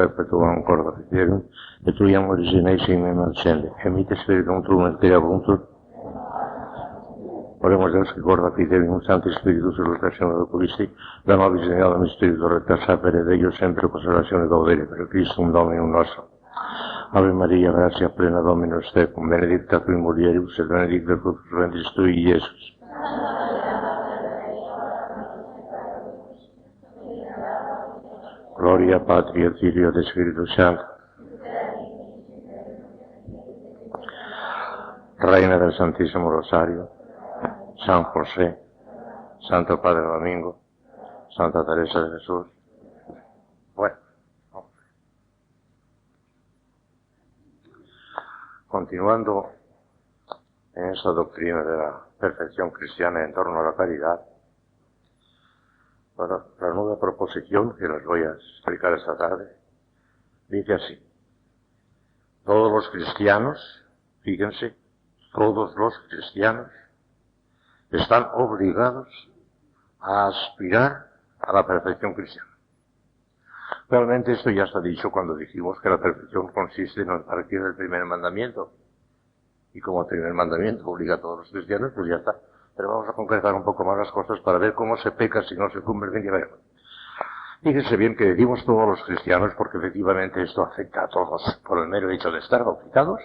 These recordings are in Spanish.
perpetuam corda fiderum, et tuiam origine sine nascende, emite spiritum tuum et creabuntur. Oremos Deus que corda fiderum, Santo Spiritus, illustrazione del Cristi, da nobis genialem Spiritu recta sapere Deus sempre consolazione gaudere per Christum Dominum nostrum. Ave Maria, gratia plena Dominus tecum, benedicta tui mulieribus et benedictus fructus ventris tui, Iesus. Gloria Patri et Filio et Spiritus Sancto. Reina del Santísimo Rosario, San José, Santo Padre Domingo, Santa Teresa de Jesús. Bueno, continuando en esa doctrina de la perfección cristiana en torno a la caridad, bueno, la nueva proposición que les voy a explicar esta tarde dice así: todos los cristianos, fíjense, todos los cristianos están obligados a aspirar a la perfección cristiana. Realmente esto ya está dicho cuando dijimos que la perfección consiste en no partir del primer mandamiento. Y como el primer mandamiento obliga a todos los cristianos, pues ya está. Pero vamos a concretar un poco más las cosas para ver cómo se peca si no se cumple en que. Fíjense bien que decimos todos los cristianos porque efectivamente esto afecta a todos por el mero hecho de estar bautizados.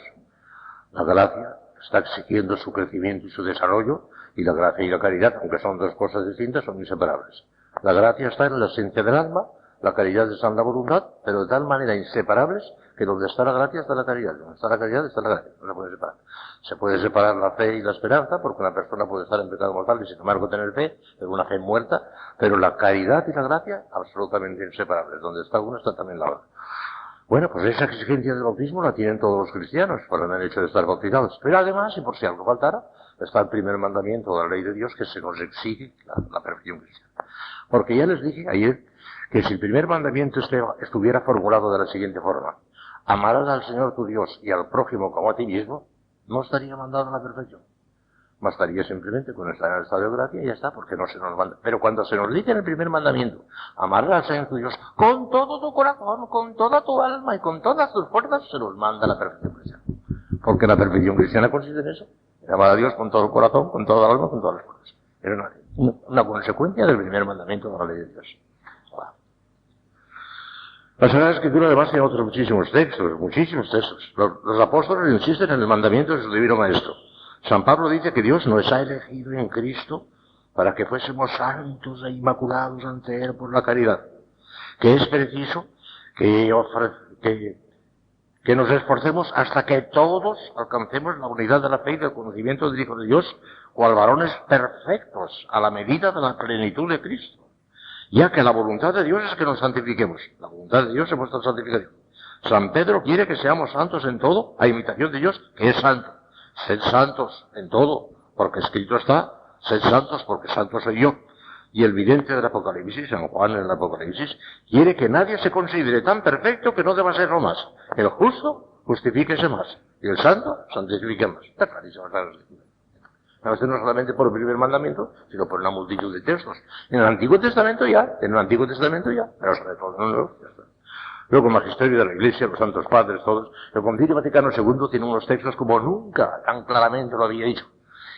La gracia está exigiendo su crecimiento y su desarrollo, y la gracia y la caridad, aunque son dos cosas distintas, son inseparables. La gracia está en la esencia del alma, la caridad está en la voluntad, pero de tal manera inseparables que donde está la gracia está la caridad, donde está la caridad está la gracia, no se puede separar. Se puede separar la fe y la esperanza, porque una persona puede estar en pecado mortal y sin embargo tener fe, es una fe muerta, pero la caridad y la gracia absolutamente inseparables, donde está uno está también la otra. Bueno, pues esa exigencia del bautismo la tienen todos los cristianos, por el hecho de estar bautizados. Pero además, y por si algo faltara, está el primer mandamiento de la ley de Dios que se nos exige la perfección cristiana. Porque ya les dije ayer que si el primer mandamiento estuviera formulado de la siguiente forma: amarás al Señor tu Dios y al prójimo como a ti mismo, no estaría mandado a la perfección. Bastaría simplemente con estar en el estado de gracia y ya está, porque no se nos manda. Pero cuando se nos dice en el primer mandamiento, amarás al Señor tu Dios con todo tu corazón, con toda tu alma y con todas tus fuerzas, se nos manda la perfección cristiana. Porque la perfección cristiana consiste en eso: en amar a Dios con todo el corazón, con toda el alma, con todas las fuerzas. Es una consecuencia del primer mandamiento de la ley de Dios. La Sagrada Escritura además tiene otros muchísimos textos. Los apóstoles insisten en el mandamiento de su divino Maestro. San Pablo dice que Dios nos ha elegido en Cristo para que fuésemos santos e inmaculados ante Él por la caridad. Que es preciso que nos esforcemos hasta que todos alcancemos la unidad de la fe y del conocimiento del Hijo de Dios, cual varones perfectos a la medida de la plenitud de Cristo. Ya que la voluntad de Dios es que nos santifiquemos. La voluntad de Dios es vuestra santificación. San Pedro quiere que seamos santos en todo, a imitación de Dios, que es santo. Sed santos en todo, porque escrito está: sed santos porque santo soy yo. Y el vidente del Apocalipsis, San Juan en el Apocalipsis, quiere que nadie se considere tan perfecto que no deba serlo más. El justo, justifíquese más. Y el santo, santifique más. Está clarísimo, no solamente por el primer mandamiento, sino por una multitud de textos. En el Antiguo Testamento ya, pero sobre todo en el Nuevo, ya está. Luego el magisterio de la Iglesia, los santos padres, todos. El Concilio Vaticano II tiene unos textos como nunca tan claramente lo había dicho.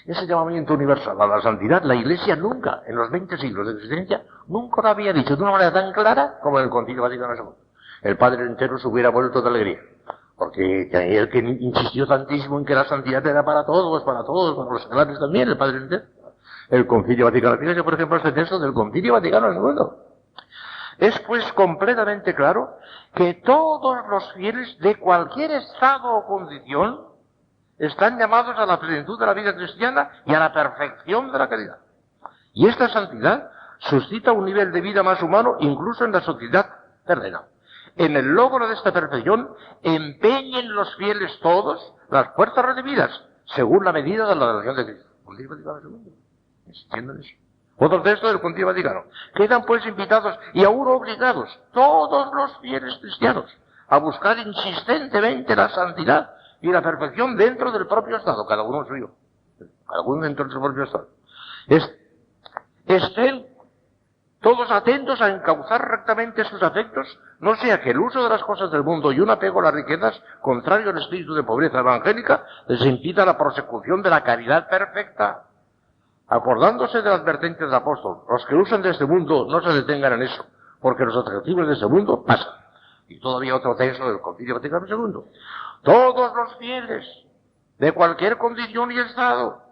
Ese llamamiento universal a la santidad, la Iglesia nunca, en los 20 siglos de existencia, nunca lo había dicho de una manera tan clara como en el Concilio Vaticano II. El Padre entero se hubiera vuelto de alegría. Porque él que insistió tantísimo en que la santidad era para todos, para los seglares también, el Padre entero. El Concilio Vaticano, fíjense por ejemplo este texto del Concilio Vaticano II. Es pues completamente claro que todos los fieles de cualquier estado o condición están llamados a la plenitud de la vida cristiana y a la perfección de la caridad. Y esta santidad suscita un nivel de vida más humano incluso en la sociedad terrena. En el logro de esta perfección empeñen los fieles todos las fuerzas recibidas según la medida de la relación de Cristo. Concilio Vaticano II. Insistiendo en eso. Otro texto del Concilio Vaticano. Quedan pues invitados y aún obligados todos los fieles cristianos a buscar insistentemente la santidad y la perfección dentro del propio Estado, cada uno suyo, cada uno dentro de su propio Estado. Estén todos atentos a encauzar rectamente sus afectos, no sea que el uso de las cosas del mundo y un apego a las riquezas, contrario al espíritu de pobreza evangélica, les impida la prosecución de la caridad perfecta. Acordándose de la advertencia del apóstol, los que usan de este mundo no se detengan en eso, porque los atractivos de este mundo pasan. Y todavía otro texto del Concilio Vaticano II. Todos los fieles, de cualquier condición y estado,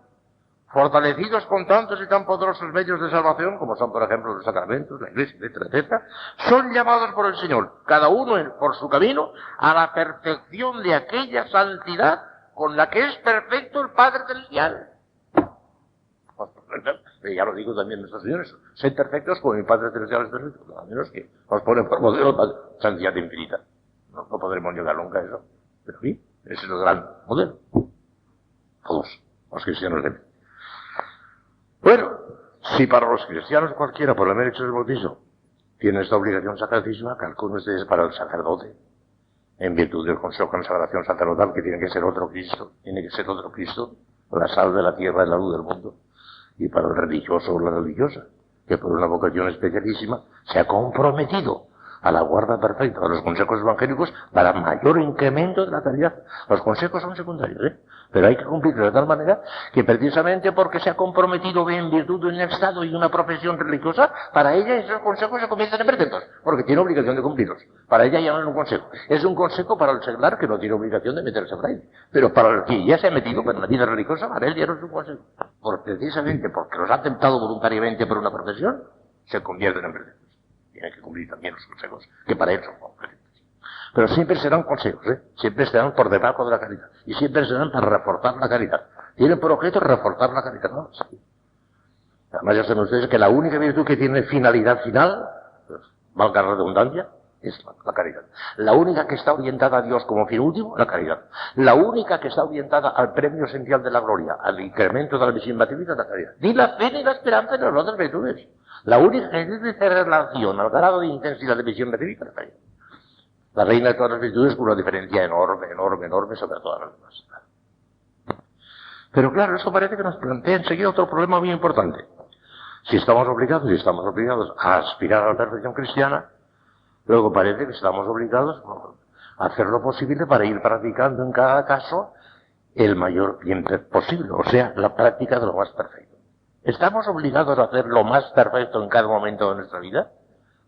fortalecidos con tantos y tan poderosos medios de salvación, como son, por ejemplo, los sacramentos, la Iglesia, etcétera, etcétera, son llamados por el Señor, cada uno por su camino, a la perfección de aquella santidad con la que es perfecto el Padre Celestial. Ya lo digo también nuestros señores, sed perfectos como mi Padre Celestial es perfecto, a menos que nos ponen por modelo la santidad infinita. No podremos llegar nunca a eso, pero sí, ese es el gran modelo. Todos los cristianos de... Bueno, si para los cristianos cualquiera, por el mero hecho del bautizo, tiene esta obligación sacratísima, calculen ustedes para el sacerdote, en virtud del consejo de consagración sacerdotal, que tiene que ser otro Cristo, la sal de la tierra y la luz del mundo. Y para el religioso o la religiosa, que por una vocación especialísima se ha comprometido a la guarda perfecta de los consejos evangélicos para mayor incremento de la caridad. Los consejos son secundarios, pero hay que cumplirlos de tal manera que precisamente porque se ha comprometido en virtud de un estado y una profesión religiosa, para ella esos consejos se convierten en preceptos, porque tiene obligación de cumplirlos. Para ella ya no es un consejo. Es un consejo para el seglar que no tiene obligación de meterse fraile. Pero para el que ya se ha metido en la vida religiosa, para él ya no es un consejo. Precisamente porque los ha aceptado voluntariamente por una profesión, se convierten en preceptos. Tiene que cumplir también los consejos, que para él son concretos. Pero siempre serán consejos, siempre serán por debajo de la caridad. Y siempre serán para reforzar la caridad. Tienen por objeto reforzar la caridad, ¿no? Además ya saben ustedes que la única virtud que tiene finalidad final, pues, valga la redundancia, es la caridad. La única que está orientada a Dios como fin último, la caridad. La única que está orientada al premio esencial de la gloria, al incremento de la misión material, la caridad. Ni la fe ni la esperanza ni las otras virtudes. La única que tiene relación al grado de intensidad de misión material, la caridad. La reina de todas las virtudes con una diferencia enorme sobre todas las demás. Pero claro, eso parece que nos plantea enseguida otro problema muy importante. Si estamos obligados a aspirar a la perfección cristiana, luego parece que estamos obligados a hacer lo posible para ir practicando en cada caso el mayor bien posible, o sea, la práctica de lo más perfecto. ¿Estamos obligados a hacer lo más perfecto en cada momento de nuestra vida?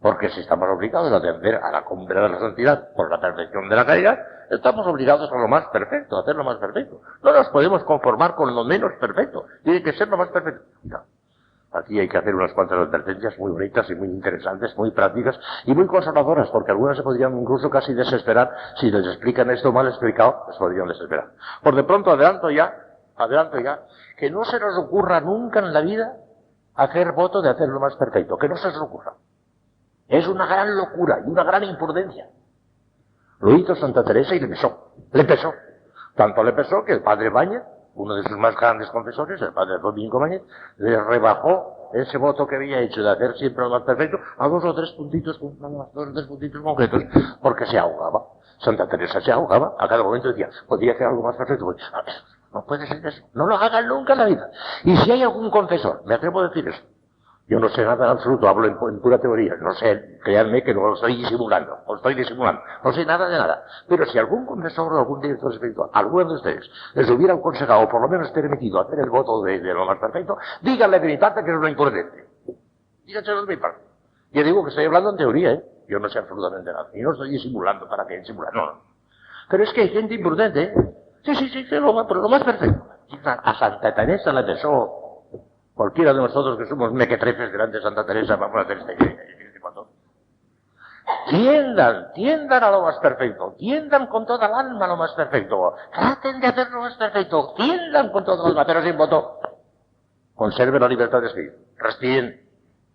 Porque si estamos obligados a atender a la cumbre de la santidad por la perfección de la caridad, estamos obligados a lo más perfecto, a hacer lo más perfecto. No nos podemos conformar con lo menos perfecto, tiene que ser lo más perfecto. No. Aquí hay que hacer unas cuantas advertencias muy bonitas y muy interesantes, muy prácticas y muy consoladoras, porque algunas se podrían incluso casi desesperar. Si les explican esto mal explicado, les podrían desesperar. Por de pronto adelanto ya, que no se nos ocurra nunca en la vida hacer voto de hacer lo más perfecto, que no se nos ocurra. Es una gran locura y una gran imprudencia. Lo hizo Santa Teresa y le pesó. Tanto le pesó que el padre Báñez, uno de sus más grandes confesores, el padre Domingo Báñez, le rebajó ese voto que había hecho de hacer siempre lo más perfecto a dos o tres puntitos concretos, porque se ahogaba. Santa Teresa se ahogaba, a cada momento decía, podría hacer algo más perfecto. No puede ser eso, no lo hagan nunca en la vida. Y si hay algún confesor, me atrevo a decir eso, yo no sé nada en absoluto, hablo en pura teoría, no sé, créanme que no lo estoy disimulando, no sé nada de nada. Pero si algún confesor o algún director espiritual, alguno de ustedes, les hubiera aconsejado, o por lo menos permitido hacer el voto de lo más perfecto, díganle de mi parte que es una imprudente. Díganselo de mi parte. Yo digo que estoy hablando en teoría, yo no sé absolutamente nada, y no estoy disimulando, ¿para qué disimular? No. Pero es que hay gente imprudente, Sí, pero lo más perfecto. A Santa Teresa le pesó. Cualquiera de nosotros que somos mequetrefes delante de Santa Teresa, vamos a hacer este patrón. Tiendan a lo más perfecto. Tiendan con toda el alma a lo más perfecto. Traten de hacer lo más perfecto. Tiendan con toda el alma, pero sin voto. Conserven la libertad de espíritu. Respiren.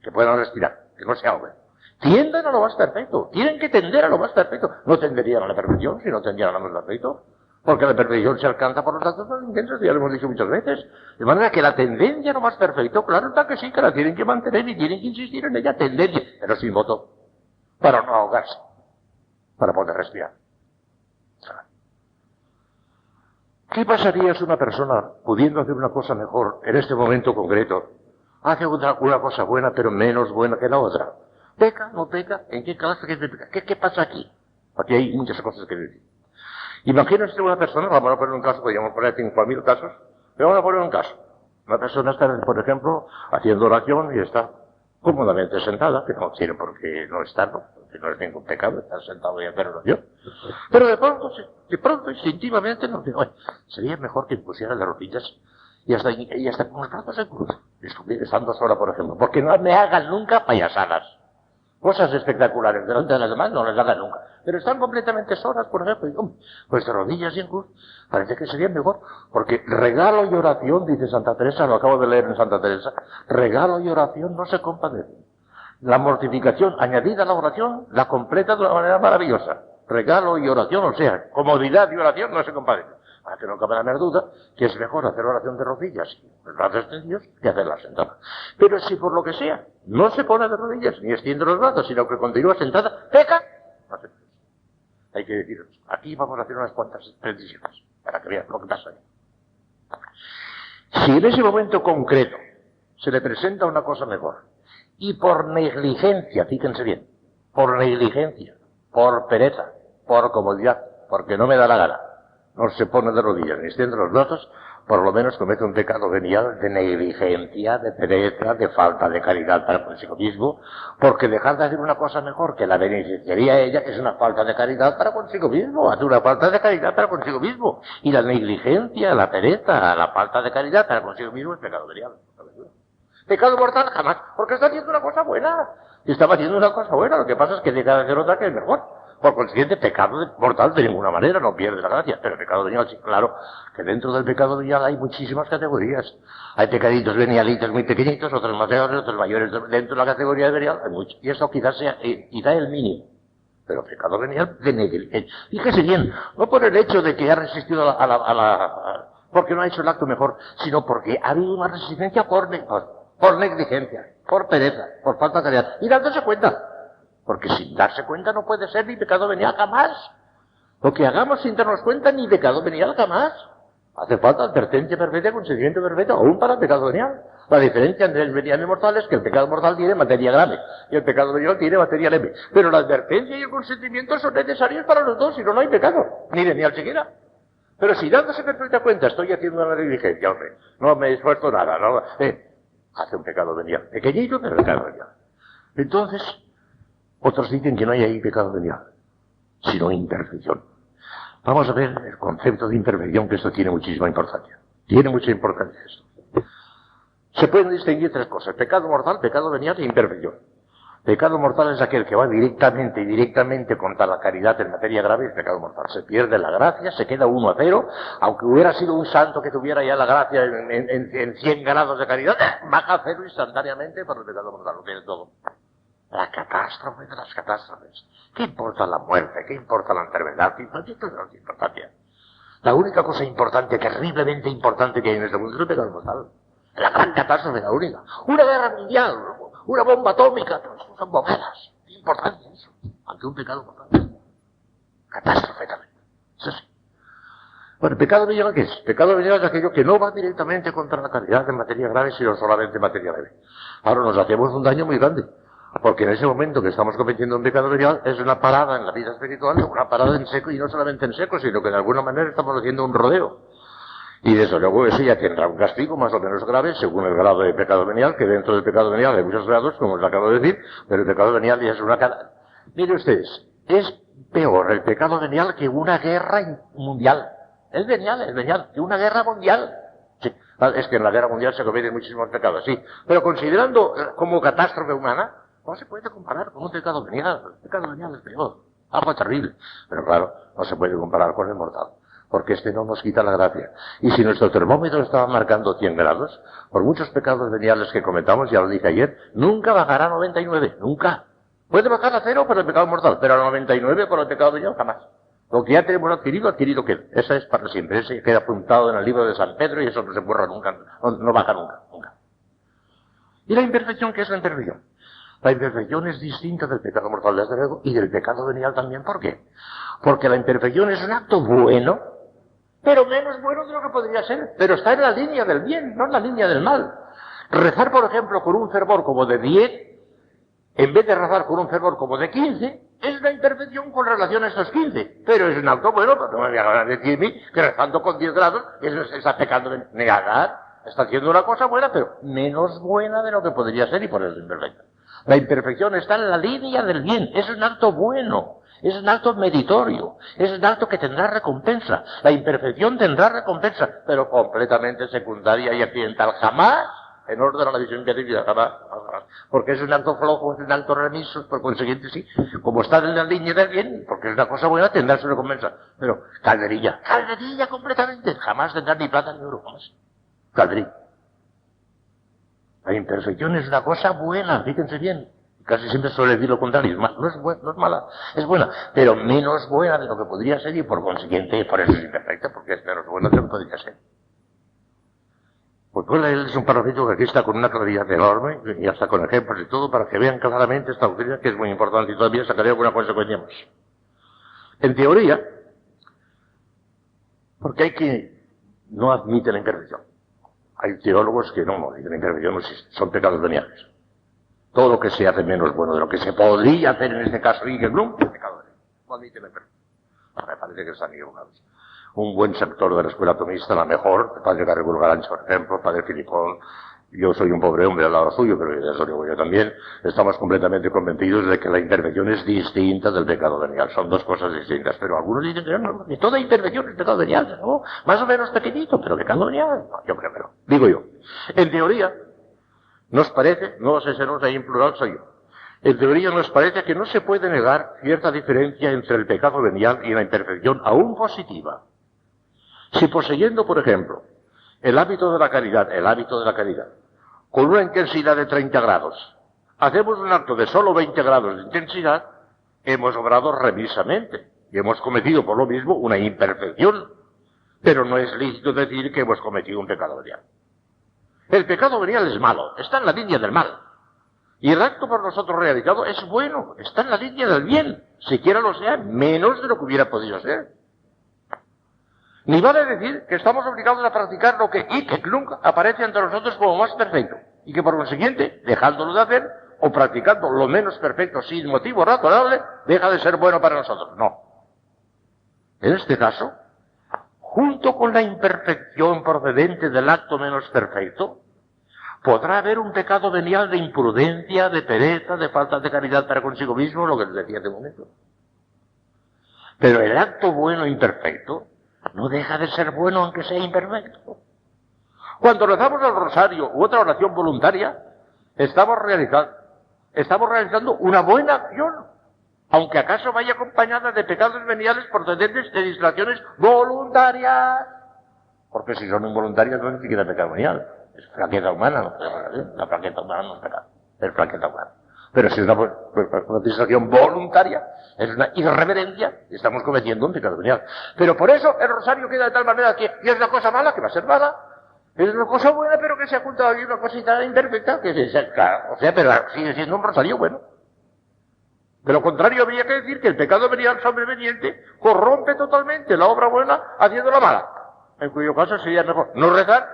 Que puedan respirar. Que no se ahoguen. Tiendan a lo más perfecto. Tienen que tender a lo más perfecto. No tenderían a la perfección si no tendieran a lo más perfecto. Porque la perfección se alcanza por los datos más intensos, ya lo hemos dicho muchas veces. De manera que la tendencia a lo más perfecto, claro está que sí, que la tienen que mantener y tienen que insistir en ella, tendencia, pero sin voto, para no ahogarse, para poder respirar. ¿Qué pasaría si una persona, pudiendo hacer una cosa mejor en este momento concreto, hace una cosa buena pero menos buena que la otra. ¿Peca? ¿No peca? ¿En qué clase que peca? ¿Qué pasa aquí? Aquí hay muchas cosas que decir. Imagínense una persona, vamos a poner un caso, podríamos poner 5.000 casos, pero vamos a poner un caso. Una persona está, por ejemplo, haciendo oración y está cómodamente sentada, que no tiene por qué no estarlo, que no es ningún pecado estar sentado y hacer oración. Pero de pronto, instintivamente, nos dice, oye, sería mejor que pusiera las rodillas y hasta con los brazos en cruz. Estando sola, por ejemplo, porque no me hagan nunca payasadas. Cosas espectaculares delante de las demás no las hagan nunca. Pero están completamente solas, por ejemplo, y digo, pues de rodillas y en cruz, parece que sería mejor. Porque regalo y oración, dice Santa Teresa, lo acabo de leer en Santa Teresa, regalo y oración no se compadecen. La mortificación añadida a la oración la completa de una manera maravillosa. Regalo y oración, o sea, comodidad y oración no se compadecen. Para que no cabe la menor duda que es mejor hacer oración de rodillas y los brazos extendidos que hacerla sentada. Pero si por lo que sea no se pone de rodillas ni extiende los brazos, sino que continúa sentada, peca, no se puede. Hay que decir, aquí vamos a hacer unas cuantas precisiones para que vean lo que pasa ahí. Si en ese momento concreto se le presenta una cosa mejor y por negligencia, fíjense bien, por negligencia, por pereza, por comodidad, porque no me da la gana, no se pone de rodillas ni extiende los brazos, por lo menos comete un pecado venial de negligencia, de pereza, de falta de caridad para consigo mismo, porque dejar de hacer una cosa mejor que la beneficiaría a ella es una falta de caridad para consigo mismo, hace una falta de caridad para consigo mismo. Y la negligencia, la pereza, la falta de caridad para consigo mismo es pecado venial. Pecado mortal jamás, porque está haciendo una cosa buena. Y estaba haciendo una cosa buena, lo que pasa es que deja de hacer otra que es mejor. Por consiguiente, pecado mortal de ninguna manera, no pierde la gracia. Pero pecado venial, sí, claro, que dentro del pecado venial hay muchísimas categorías. Hay pecaditos venialitos muy pequeñitos, otros más grandes, otros mayores. Dentro de la categoría de venial hay mucho. Y eso quizás sea, quizá el mínimo. Pero pecado venial de negligencia. Fíjese bien, no por el hecho de que ha resistido porque no ha hecho el acto mejor, sino porque ha habido una resistencia por negligencia, por pereza, por falta de caridad. Y dándose cuenta. Porque sin darse cuenta no puede ser ni pecado venial jamás. Lo que hagamos sin darnos cuenta ni pecado venial jamás. Hace falta advertencia perfecta, consentimiento perfecto, aún para el pecado venial. La diferencia entre el venial y mortal es que el pecado mortal tiene materia grave y el pecado venial tiene materia leve. Pero la advertencia y el consentimiento son necesarios para los dos, si no, no hay pecado, ni venial siquiera. Pero si dándose perfecta cuenta estoy haciendo una negligencia, hombre, no me esfuerzo nada, no, hace un pecado venial. Pequeñito, pero pecado venial. Entonces, otros dicen que no hay ahí pecado venial, sino imperfección. Vamos a ver el concepto de imperfección, que esto tiene muchísima importancia. Tiene mucha importancia esto. Se pueden distinguir tres cosas: pecado mortal, pecado venial e imperfección. Pecado mortal es aquel que va directamente contra la caridad en materia grave, es pecado mortal. Se pierde la gracia, se queda 1-0, aunque hubiera sido un santo que tuviera ya la gracia en 100 grados de caridad, baja a 0 instantáneamente por el pecado mortal, lo tiene todo. La catástrofe de las catástrofes. ¿Qué importa la muerte? ¿Qué importa la enfermedad? ¿Qué importancia? La única cosa importante, terriblemente importante que hay en este mundo es el pecado mortal. La gran catástrofe, la única. Una guerra mundial, una bomba atómica, son bobadas. ¿Qué importancia eso? Ante un pecado mortal. Catástrofe también. Eso sí. Bueno, ¿pecado venial qué es? Pecado venial es aquello que no va directamente contra la caridad en materia grave, sino solamente en materia leve. Ahora nos hacemos un daño muy grande. Porque en ese momento que estamos cometiendo un pecado venial es una parada en la vida espiritual, una parada en seco, y no solamente en seco, sino que de alguna manera estamos haciendo un rodeo. Y desde luego ese ya tendrá un castigo más o menos grave según el grado de pecado venial, que dentro del pecado venial hay muchos grados, como os acabo de decir, pero el pecado venial ya es una Miren ustedes, es peor el pecado venial que una guerra mundial. Es venial, que una guerra mundial. Sí, es que en la guerra mundial se cometen muchísimos pecados, sí. Pero considerando como catástrofe humana, no se puede comparar con un pecado venial. El pecado venial es peor, algo terrible. Pero claro, no se puede comparar con el mortal, porque este no nos quita la gracia. Y si nuestro termómetro estaba marcando 100 grados, por muchos pecados veniales que cometamos, ya lo dije ayer, nunca bajará a 99, nunca. Puede bajar a 0 por el pecado mortal, pero a 99 por el pecado venial jamás. Lo que ya tenemos adquirido queda. Esa es para siempre, ese queda apuntado en el libro de San Pedro y eso no se borra nunca, no baja nunca. ¿Y la imperfección qué es la imperfección? La imperfección es distinta del pecado mortal, desde luego, y del pecado venial también. ¿Por qué? Porque la imperfección es un acto bueno, pero menos bueno de lo que podría ser. Pero está en la línea del bien, no en la línea del mal. Rezar, por ejemplo, con un fervor como de 10, en vez de rezar con un fervor como de 15, es una imperfección con relación a estos 15. Pero es un acto bueno, pero no me voy a decirme que rezando con 10 grados está pecando de negar. Está haciendo una cosa buena, pero menos buena de lo que podría ser y por eso es imperfecta. La imperfección está en la línea del bien. Es un acto bueno. Es un acto meritorio. Es un acto que tendrá recompensa. La imperfección tendrá recompensa, pero completamente secundaria y accidental. Jamás en orden a la visión beatífica, jamás. Porque es un acto flojo, es un acto remiso, por consiguiente sí. Como está en la línea del bien, porque es una cosa buena, tendrá su recompensa. Pero calderilla completamente. Jamás tendrá ni plata ni oro, jamás. Calderilla. La imperfección es una cosa buena, fíjense bien. Casi siempre suele decir lo contrario, no es mala, es buena, pero menos buena de lo que podría ser y por consiguiente, por eso es imperfecta, porque es menos buena de lo que podría ser. Pues él es un parrafito que aquí está con una claridad enorme y hasta con ejemplos y todo para que vean claramente esta doctrina que es muy importante y todavía sacaré alguna consecuencia más. En teoría, porque hay que no admite la imperfección. Hay teólogos que no admiten la imperfección, son pecados veniales. Todo lo que se hace menos bueno de lo que se podría hacer en este caso, y que no, pecado venial. No admite la imperfección. Me parece que están equivocados. Un buen sector de la escuela tomista, la mejor, el padre Carrego Garancho, por ejemplo, el padre Filipón, yo soy un pobre hombre al lado suyo, pero de eso digo yo también, estamos completamente convencidos de que la imperfección es distinta del pecado venial. Son dos cosas distintas, pero algunos dicen que no, que toda imperfección es pecado venial, ¿no? Más o menos pequeñito, pero pecado venial, no, yo creo que no. Digo yo. En teoría, nos parece, no sé si no hay en plural, soy yo. En teoría nos parece que no se puede negar cierta diferencia entre el pecado venial y la imperfección, aún positiva. Si poseyendo, por ejemplo, el hábito de la caridad, con una intensidad de 30 grados, hacemos un acto de solo 20 grados de intensidad, hemos obrado remisamente y hemos cometido por lo mismo una imperfección, pero no es lícito decir que hemos cometido un pecado venial. El pecado venial es malo, está en la línea del mal. Y el acto por nosotros realizado es bueno, está en la línea del bien, siquiera lo sea, menos de lo que hubiera podido ser. Ni vale decir que estamos obligados a practicar lo que nunca aparece ante nosotros como más perfecto, y que por consiguiente, dejándolo de hacer, o practicando lo menos perfecto sin motivo razonable, deja de ser bueno para nosotros. No. En este caso, junto con la imperfección procedente del acto menos perfecto, podrá haber un pecado venial de imprudencia, de pereza, de falta de caridad para consigo mismo, lo que les decía hace un momento. Pero el acto bueno imperfecto no deja de ser bueno aunque sea imperfecto. Cuando rezamos el rosario u otra oración voluntaria, estamos realizando una buena acción, aunque acaso vaya acompañada de pecados veniales procedentes de distracciones voluntarias. Porque si son involuntarias no es ni siquiera pecado venial. Es flaqueza humana, no es la flaqueza humana no es pecado, es flaqueza humana. Pero si es una distracción voluntaria, es una irreverencia, y estamos cometiendo un pecado venial. Pero por eso el rosario queda de tal manera que es una cosa mala, que va a ser mala, es una cosa buena, pero que se ha juntado ahí una cosita imperfecta, claro, pero sigue siendo un rosario bueno. De lo contrario, habría que decir que el pecado venial sobreveniente corrompe totalmente la obra buena haciéndola mala. En cuyo caso sería mejor no rezar,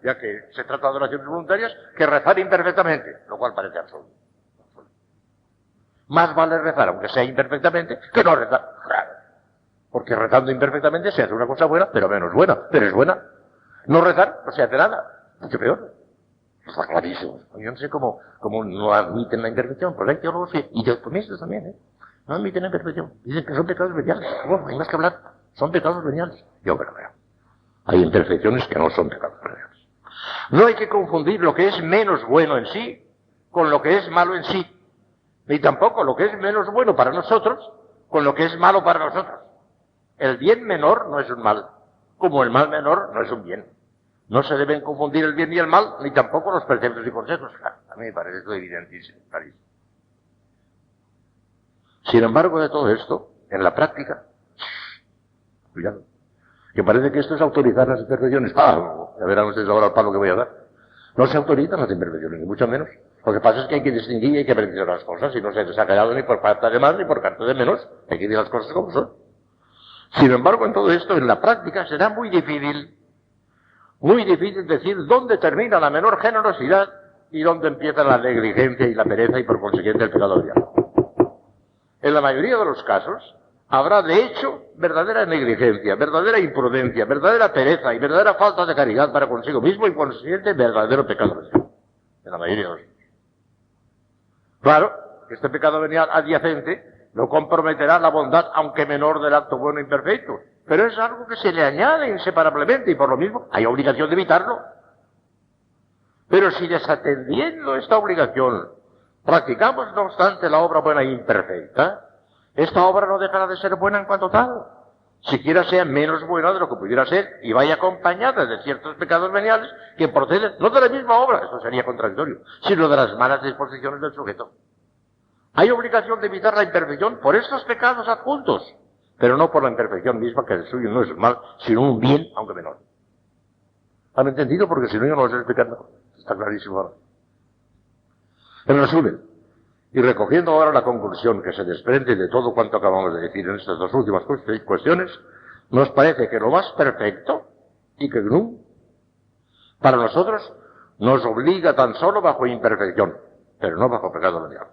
ya que se trata de oraciones voluntarias, que rezar imperfectamente, lo cual parece absurdo. Más vale rezar, aunque sea imperfectamente, que no rezar. Claro. Porque rezando imperfectamente se hace una cosa buena, pero menos buena. Pero es buena. No rezar no se hace nada. Mucho peor. Está clarísimo. Yo no sé cómo no admiten la imperfección, pero hay teólogos y teotomistas también, no admiten la imperfección. Dicen que son pecados veniales. Bueno, hay más que hablar. Son pecados veniales. Yo creo. Hay imperfecciones que no son pecados veniales. No hay que confundir lo que es menos bueno en sí con lo que es malo en sí. Ni tampoco lo que es menos bueno para nosotros con lo que es malo para nosotros. El bien menor no es un mal, como el mal menor no es un bien. No se deben confundir el bien y el mal, ni tampoco los preceptos y consejos. Claro, a mí me parece esto evidentísimo, clarísimo. Sin embargo, de todo esto, en la práctica, cuidado, que parece que esto es autorizar las imperfecciones. Ya verán ustedes ahora el palo que voy a dar. No se autorizan las imperfecciones, ni mucho menos. Lo que pasa es que hay que distinguir y hay que precisar las cosas, y no se les ha quedado ni por parte de más ni por parte de menos. Hay que decir las cosas como son. Sin embargo, en todo esto, en la práctica, será muy difícil decir dónde termina la menor generosidad y dónde empieza la negligencia y la pereza y por consiguiente el pecado venial. En la mayoría de los casos habrá de hecho verdadera negligencia, verdadera imprudencia, verdadera pereza y verdadera falta de caridad para consigo mismo y por consiguiente verdadero pecado venial. En la mayoría de los casos. Claro, que este pecado venial adyacente no comprometerá la bondad, aunque menor, del acto bueno e imperfecto, pero es algo que se le añade inseparablemente y por lo mismo hay obligación de evitarlo. Pero si desatendiendo esta obligación practicamos no obstante la obra buena e imperfecta, esta obra no dejará de ser buena en cuanto tal, siquiera sea menos buena de lo que pudiera ser y vaya acompañada de ciertos pecados veniales que proceden no de la misma obra, eso sería contradictorio, sino de las malas disposiciones del sujeto. Hay obligación de evitar la imperfección por estos pecados adjuntos, pero no por la imperfección misma, que el suyo no es un mal, sino un bien, aunque menor. ¿Han entendido? Porque si no yo no lo sé explicar mejor. Está clarísimo ahora. En resumen, y recogiendo ahora la conclusión que se desprende de todo cuanto acabamos de decir en estas dos últimas cuestiones, nos parece que lo más perfecto, y que para nosotros nos obliga tan solo bajo imperfección, pero no bajo pecado venial.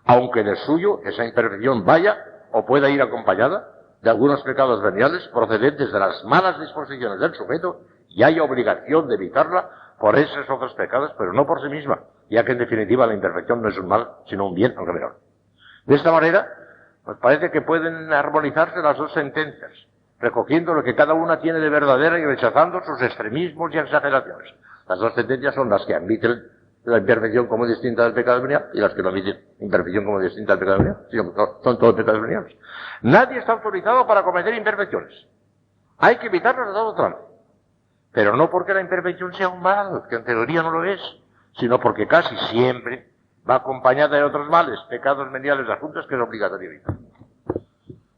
Aunque de suyo esa imperfección vaya o pueda ir acompañada de algunos pecados veniales procedentes de las malas disposiciones del sujeto, y hay obligación de evitarla por esos otros pecados, pero no por sí misma, ya que en definitiva la imperfección no es un mal, sino un bien, aunque menor. De esta manera, nos parece que pueden armonizarse las dos sentencias, recogiendo lo que cada una tiene de verdadera y rechazando sus extremismos y exageraciones. Las dos sentencias son las que admiten la imperfección como distinta del pecado venial y las que no admiten imperfección como distinta del pecado venial. Son todos pecados veniales. Nadie está autorizado para cometer imperfecciones. Hay que evitarlas de todo trance. Pero no porque la imperfección sea un mal, que en teoría no lo es, sino porque casi siempre va acompañada de otros males, pecados veniales adjuntos que es obligatorio evitar.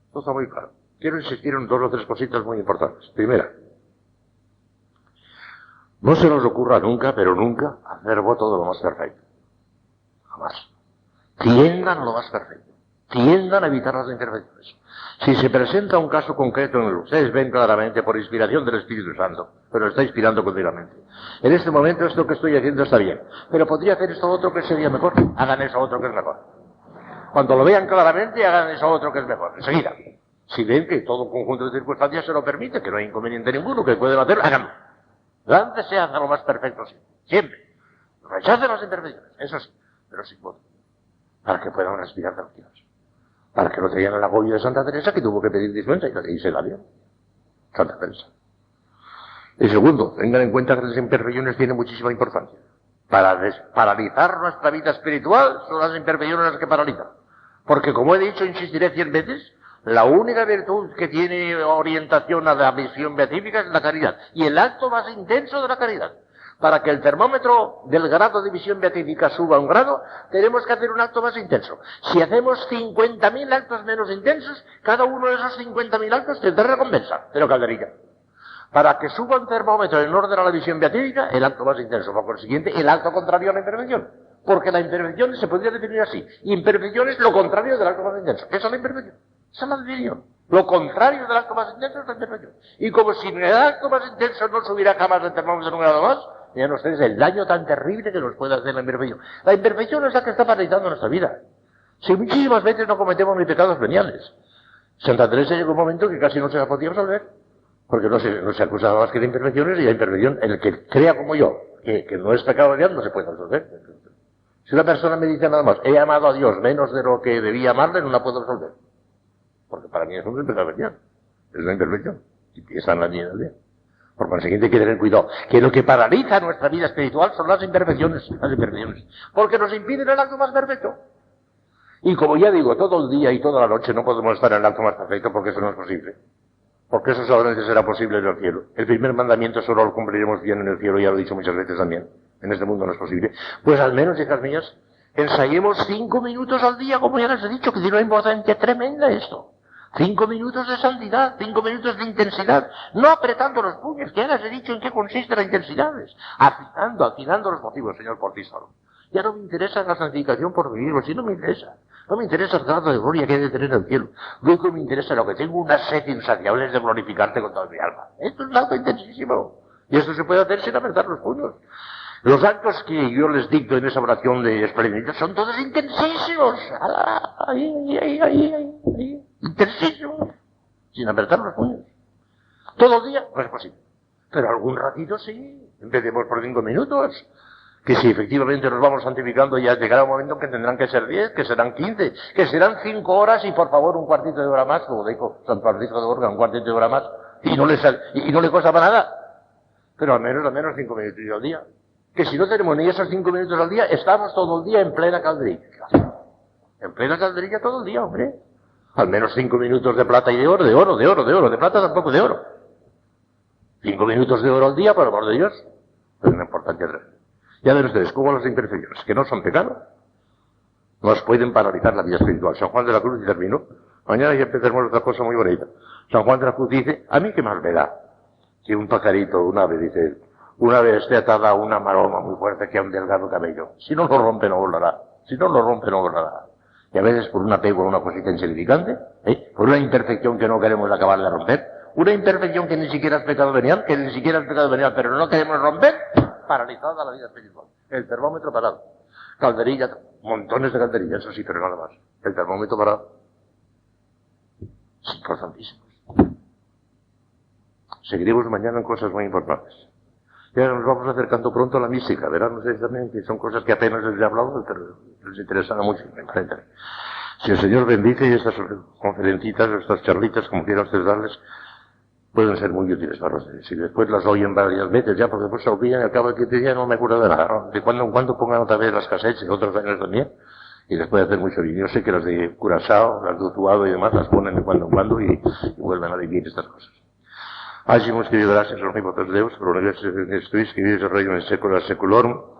Esto está muy claro. Quiero insistir en dos o tres cositas muy importantes. Primera, no se nos ocurra nunca, pero nunca, hacer voto de lo más perfecto. Jamás. Tiendan a lo más perfecto. Tiendan a evitar las imperfecciones. Si se presenta un caso concreto en el que ustedes ven claramente por inspiración del Espíritu Santo, pero lo está inspirando continuamente. En este momento esto que estoy haciendo está bien, pero podría hacer esto otro que sería mejor. Hagan eso otro que es mejor. Cuando lo vean claramente, hagan eso otro que es mejor. Enseguida. Si ven que todo conjunto de circunstancias se lo permite, que no hay inconveniente ninguno, que pueden hacerlo, háganlo. Láncese hacia lo más perfecto siempre. Rechacen las imperfecciones, eso sí, pero sin voto. Para que puedan respirar tranquilos. Para que no te digan el agobio de Santa Teresa, que tuvo que pedir dispensa y se la dio. Santa Teresa. Y segundo, tengan en cuenta que las imperfecciones tienen muchísima importancia. Para paralizar nuestra vida espiritual son las imperfecciones las que paralizan. Porque como he dicho, insistiré 100 veces, la única virtud que tiene orientación a la visión beatífica es la caridad. Y el acto más intenso de la caridad. Para que el termómetro del grado de visión beatífica suba un grado, tenemos que hacer un acto más intenso. Si hacemos 50.000 actos menos intensos, cada uno de esos 50.000 actos tendrá recompensa, pero calderilla. Para que suba un termómetro en orden a la visión beatífica, el acto más intenso. Por consiguiente, el acto contrario a la imperfección. Porque la imperfección se podría definir así. Imperfección es lo contrario del acto más intenso. ¿Qué es la imperfección? Esa es la definición. Lo contrario del acto más intenso es la imperfección. Y como si en el acto más intenso no subiera jamás el termómetro un grado más, vean ustedes el daño tan terrible que nos puede hacer la imperfección. La imperfección es la que está paralizando nuestra vida. Si muchísimas veces no cometemos ni pecados veniales. Santa Teresa llegó un momento que casi no se la podía absolver. Porque no se acusaba más que de imperfecciones, y la imperfección, el que crea como yo, que no es pecado venial, no se puede absolver. Si una persona me dice nada más, he amado a Dios menos de lo que debía amarle, no la puedo absolver. Porque para mí eso no es pecado venial. Es una imperfección. Y empieza en la línea del bien. Por consiguiente hay que tener cuidado, que lo que paraliza nuestra vida espiritual son las imperfecciones, porque nos impiden el acto más perfecto. Y como ya digo, todo el día y toda la noche no podemos estar en el acto más perfecto porque eso no es posible. Porque eso solamente será posible en el cielo. El primer mandamiento solo lo cumpliremos bien en el cielo, ya lo he dicho muchas veces también. En este mundo no es posible. Pues al menos, hijas mías, ensayemos 5 minutos al día, como ya les he dicho, que tiene una importancia tremenda esto. 5 minutos de santidad, 5 minutos de intensidad, no apretando los puños, que ya les he dicho en qué consiste la intensidad, afinando los motivos, señor Portísalo. Ya no me interesa la santificación por vivirlo, si no me interesa. No me interesa el grado de gloria que hay de tener en el cielo. Lo que me interesa, lo que tengo una sed insaciable es de glorificarte con toda mi alma. Esto es algo intensísimo. Y esto se puede hacer sin apretar los puños. Los actos que yo les dicto en esa oración de esplendidez son todos intensísimos. Intensísimos. Sin apretar los puños. Todo el día no es posible. Pero algún ratito sí. Empecemos por 5 minutos. Que si efectivamente nos vamos santificando, ya llegará un momento en que tendrán que ser 10, que serán 15, que serán 5 horas y por favor un cuartito de hora más, como dijo San Francisco de Borja, un cuartito de hora más, y no le cuesta para nada. Pero al menos 5 minutos al día. Que si no tenemos ni esos 5 minutos al día, estamos todo el día en plena calderilla. En plena calderilla todo el día, hombre. Al menos 5 minutos de plata y de oro, de plata tampoco de oro. 5 minutos de oro al día, por amor de Dios. Es una importancia tremenda. Ya ven ustedes cómo las imperfecciones, que no son pecado, nos pueden paralizar la vida espiritual. San Juan de la Cruz y terminó. Mañana ya empezaremos otra cosa muy bonita. San Juan de la Cruz dice, a mí qué más me da que un pajarito, un ave, dice él, una ave esté atada a una maroma muy fuerte que a un delgado cabello. Si no lo rompe, no volará. Si no lo rompe, no volará. Y a veces por un apego a una cosita insignificante, por una imperfección que no queremos acabar de romper, una imperfección que ni siquiera es pecado venial, pero no queremos romper, paralizada la vida espiritual. El termómetro parado. Calderilla, montones de calderillas, eso sí, pero nada más. El termómetro parado. Sí, importantísimos. Seguiremos mañana en cosas muy importantes. Ya nos vamos acercando pronto a la mística, verán ustedes también que son cosas que apenas les he hablado, pero les interesan mucho, me parece. Si el Señor bendice y estas conferencitas, estas charlitas, como quiera ustedes darles, pueden ser muy útiles para ustedes. Si después las oyen varias veces ya, porque después se olvidan y al cabo de 15 días no me acuerdo de nada, ¿no? De cuando en cuando pongan otra vez las cassettes, otros años también, y les puede hacer mucho bien. Yo sé que las de Curazao, las de Utuado y demás, las ponen de cuando en cuando y vuelven a vivir estas cosas. Hagimos que gracias a los omnipotentes Deus, por la iglesia de Cristo, que vive el reino en século seculorum,